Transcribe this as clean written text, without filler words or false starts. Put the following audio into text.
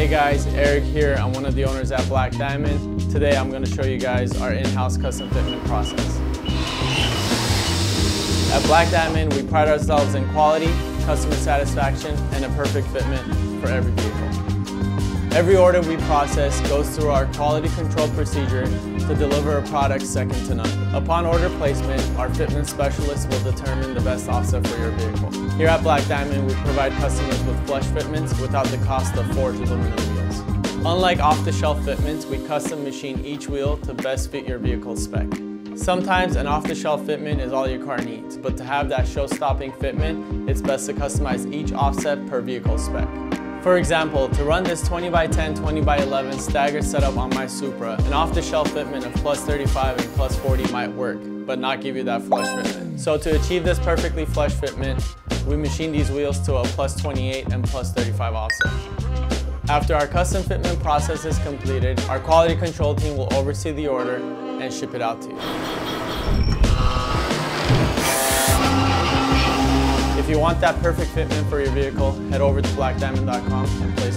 Hey guys, Eric here. I'm one of the owners at Blaque Diamond. Today I'm going to show you guys our in-house custom fitment process. At Blaque Diamond, we pride ourselves in quality, customer satisfaction, and a perfect fitment for every vehicle. Every order we process goes through our quality control procedure to deliver a product second to none. Upon order placement, our fitment specialist will determine the best offset for your vehicle. Here at Blaque Diamond, we provide customers with flush fitments without the cost of forged aluminum wheels. Unlike off-the-shelf fitments, we custom machine each wheel to best fit your vehicle's spec. Sometimes an off-the-shelf fitment is all your car needs, but to have that show-stopping fitment, it's best to customize each offset per vehicle spec. For example, to run this 20x10, 20x11 staggered setup on my Supra, an off-the-shelf fitment of plus 35 and plus 40 might work, but not give you that flush fitment. So to achieve this perfectly flush fitment, we machine these wheels to a plus 28 and plus 35 offset. After our custom fitment process is completed, our quality control team will oversee the order and ship it out to you. If you want that perfect fitment for your vehicle, head over to blaquediamond.com and place